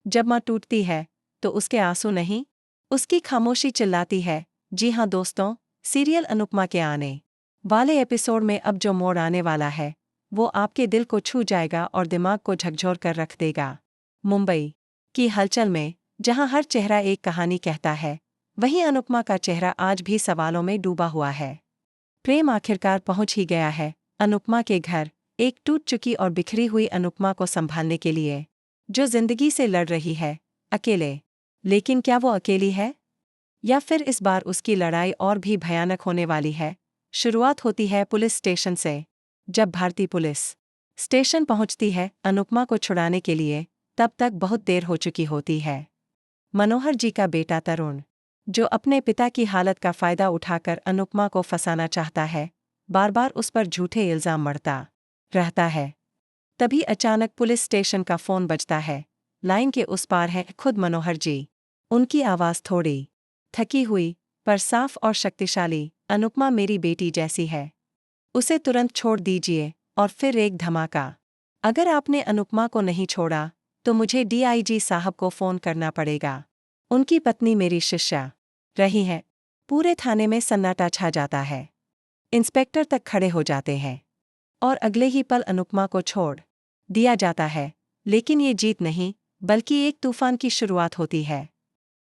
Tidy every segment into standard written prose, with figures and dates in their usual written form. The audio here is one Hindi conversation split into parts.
जब माँ टूटती है तो उसके आंसू नहीं, उसकी खामोशी चिल्लाती है। जी हाँ दोस्तों, सीरियल अनुपमा के आने वाले एपिसोड में अब जो मोड़ आने वाला है वो आपके दिल को छू जाएगा और दिमाग को झकझोर कर रख देगा। मुंबई की हलचल में जहां हर चेहरा एक कहानी कहता है, वहीं अनुपमा का चेहरा आज भी सवालों में डूबा हुआ है। प्रेम आखिरकार पहुंच ही गया है अनुपमा के घर, एक टूट चुकी और बिखरी हुई अनुपमा को संभालने के लिए, जो जिंदगी से लड़ रही है, अकेले। लेकिन क्या वो अकेली है? या फिर इस बार उसकी लड़ाई और भी भयानक होने वाली है? शुरुआत होती है पुलिस स्टेशन से। जब भारतीय पुलिस स्टेशन पहुंचती है अनुपमा को छुड़ाने के लिए, तब तक बहुत देर हो चुकी होती है। मनोहर जी का बेटा तरुण, जो अपने पिता की हालत का फायदा उठाकर अनुपमा को फंसाना चाहता है, बार बार उस पर झूठे इल्जाम मढ़ता रहता है। तभी अचानक पुलिस स्टेशन का फोन बजता है। लाइन के उस पार है खुद मनोहर जी। उनकी आवाज़ थोड़ी थकी हुई पर साफ और शक्तिशाली। अनुपमा मेरी बेटी जैसी है, उसे तुरंत छोड़ दीजिए। और फिर एक धमाका। अगर आपने अनुपमा को नहीं छोड़ा तो मुझे डीआईजी साहब को फोन करना पड़ेगा। उनकी पत्नी मेरी शिष्या रही है। पूरे थाने में सन्नाटा छा जाता है। इंस्पेक्टर तक खड़े हो जाते हैं और अगले ही पल अनुपमा को छोड़ दिया जाता है। लेकिन ये जीत नहीं, बल्कि एक तूफान की शुरुआत होती है।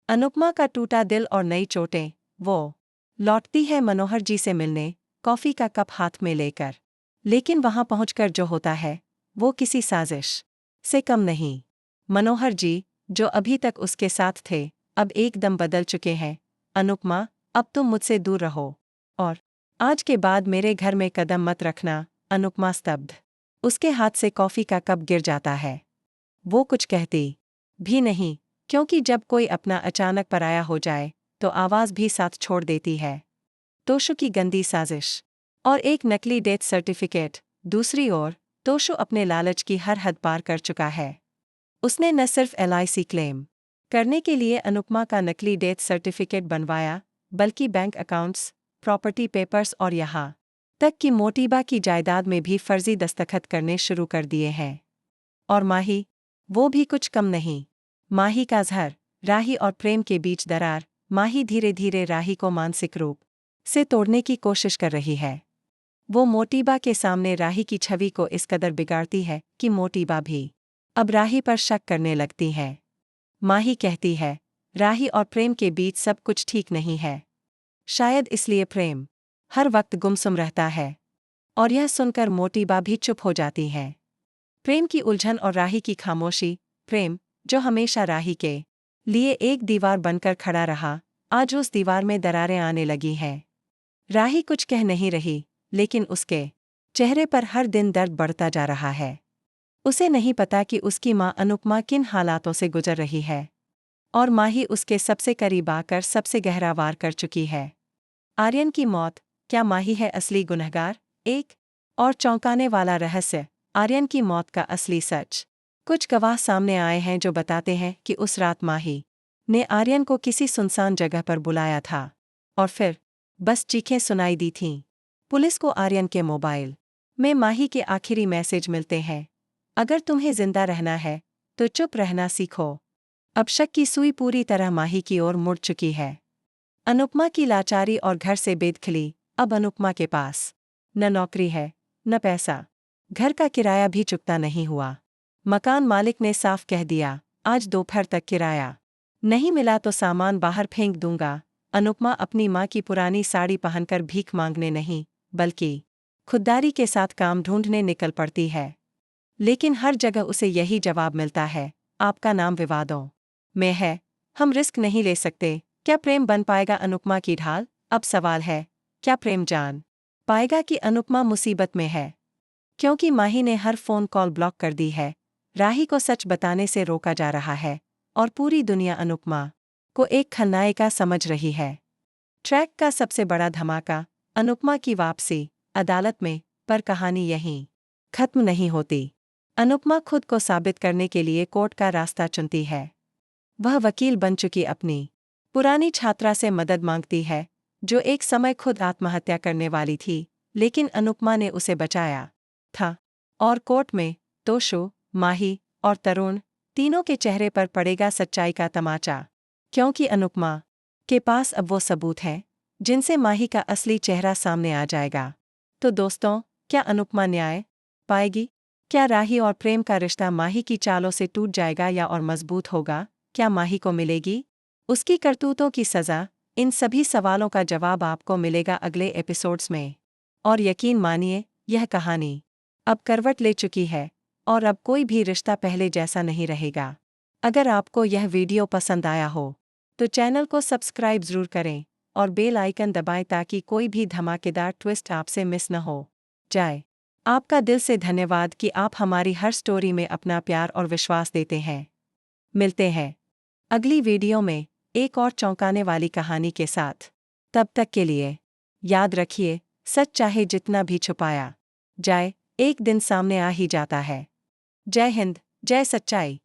अनुपमा का टूटा दिल और नई चोटें। वो लौटती है मनोहर जी से मिलने, कॉफी का कप हाथ में लेकर। लेकिन वहां पहुंचकर जो होता है वो किसी साजिश से कम नहीं। मनोहर जी, जो अभी तक उसके साथ थे, अब एकदम बदल चुके हैं। अनुपमा, अब तुम मुझसे दूर रहो और आज के बाद मेरे घर में कदम मत रखना। अनुपमा स्तब्ध। उसके हाथ से कॉफी का कप गिर जाता है। वो कुछ कहती भी नहीं, क्योंकि जब कोई अपना अचानक पराया हो जाए तो आवाज़ भी साथ छोड़ देती है। तोशु की गंदी साजिश और एक नकली डेथ सर्टिफिकेट। दूसरी ओर तोशु अपने लालच की हर हद पार कर चुका है। उसने न सिर्फ एलआईसी क्लेम करने के लिए अनुपमा का नकली डेथ सर्टिफिकेट बनवाया, बल्कि बैंक अकाउंट्स, प्रॉपर्टी पेपर्स और यहाँ तक कि मोटीबा की जायदाद में भी फर्जी दस्तखत करने शुरू कर दिए हैं। और माही, वो भी कुछ कम नहीं। माही का ज़हर, राही और प्रेम के बीच दरार। माही धीरे धीरे राही को मानसिक रूप से तोड़ने की कोशिश कर रही है। वो मोटीबा के सामने राही की छवि को इस कदर बिगाड़ती है कि मोटीबा भी अब राही पर शक करने लगती है। माही कहती है, राही और प्रेम के बीच सब कुछ ठीक नहीं है। शायद इसलिए प्रेम हर वक्त गुमसुम रहता है। और यह सुनकर मोटीबा भी चुप हो जाती है। प्रेम की उलझन और राही की खामोशी। प्रेम, जो हमेशा राही के लिए एक दीवार बनकर खड़ा रहा, आज उस दीवार में दरारें आने लगी हैं। राही कुछ कह नहीं रही, लेकिन उसके चेहरे पर हर दिन दर्द बढ़ता जा रहा है। उसे नहीं पता कि उसकी माँ अनुपमा किन हालातों से गुजर रही है, और माही उसके सबसे करीब आकर सबसे गहरा वार कर चुकी है। आर्यन की मौत, क्या माही है असली गुनहगार? एक और चौंकाने वाला रहस्य, आर्यन की मौत का असली सच। कुछ गवाह सामने आए हैं जो बताते हैं कि उस रात माही ने आर्यन को किसी सुनसान जगह पर बुलाया था और फिर बस चीखें सुनाई दी थीं। पुलिस को आर्यन के मोबाइल में माही के आखिरी मैसेज मिलते हैं। अगर तुम्हें जिंदा रहना है तो चुप रहना सीखो। अब शक की सुई पूरी तरह माही की ओर मुड़ चुकी है। अनुपमा की लाचारी और घर से बेदखली। अब अनुपमा के पास न नौकरी है, न पैसा। घर का किराया भी चुकता नहीं हुआ। मकान मालिक ने साफ कह दिया, आज दोपहर तक किराया नहीं मिला तो सामान बाहर फेंक दूंगा। अनुपमा अपनी माँ की पुरानी साड़ी पहनकर भीख मांगने नहीं, बल्कि खुददारी के साथ काम ढूंढने निकल पड़ती है। लेकिन हर जगह उसे यही जवाब मिलता है, आपका नाम विवादों में है, हम रिस्क नहीं ले सकते। क्या प्रेम बन पाएगा अनुपमा की ढाल? अब सवाल है, क्या प्रेम जान पाएगा कि अनुपमा मुसीबत में है? क्योंकि माही ने हर फोन कॉल ब्लॉक कर दी है, राही को सच बताने से रोका जा रहा है, और पूरी दुनिया अनुपमा को एक खलनायिका समझ रही है। ट्रैक का सबसे बड़ा धमाका, अनुपमा की वापसी अदालत में, पर कहानी यहीं खत्म नहीं होती। अनुपमा खुद को साबित करने के लिए कोर्ट का रास्ता चुनती है। वह वकील बन चुकी अपनी पुरानी छात्रा से मदद मांगती है, जो एक समय खुद आत्महत्या करने वाली थी, लेकिन अनुपमा ने उसे बचाया था। और कोर्ट में तोशु, माही और तरुण, तीनों के चेहरे पर पड़ेगा सच्चाई का तमाचा। क्योंकि अनुपमा के पास अब वो सबूत हैं जिनसे माही का असली चेहरा सामने आ जाएगा। तो दोस्तों, क्या अनुपमा न्याय पाएगी? क्या राही और प्रेम का रिश्ता माही की चालों से टूट जाएगा या और मजबूत होगा? क्या माही को मिलेगी उसकी करतूतों की सजा? इन सभी सवालों का जवाब आपको मिलेगा अगले एपिसोड्स में। और यकीन मानिए, यह कहानी अब करवट ले चुकी है और अब कोई भी रिश्ता पहले जैसा नहीं रहेगा। अगर आपको यह वीडियो पसंद आया हो तो चैनल को सब्सक्राइब जरूर करें और बेल आइकन दबाएं ताकि कोई भी धमाकेदार ट्विस्ट आपसे मिस न हो जाए। आपका दिल से धन्यवाद कि आप हमारी हर स्टोरी में अपना प्यार और विश्वास देते हैं। मिलते हैं अगली वीडियो में एक और चौंकाने वाली कहानी के साथ। तब तक के लिए याद रखिए, सच चाहे जितना भी छुपाया जाए, एक दिन सामने आ ही जाता है। जय हिंद, जय सच्चाई।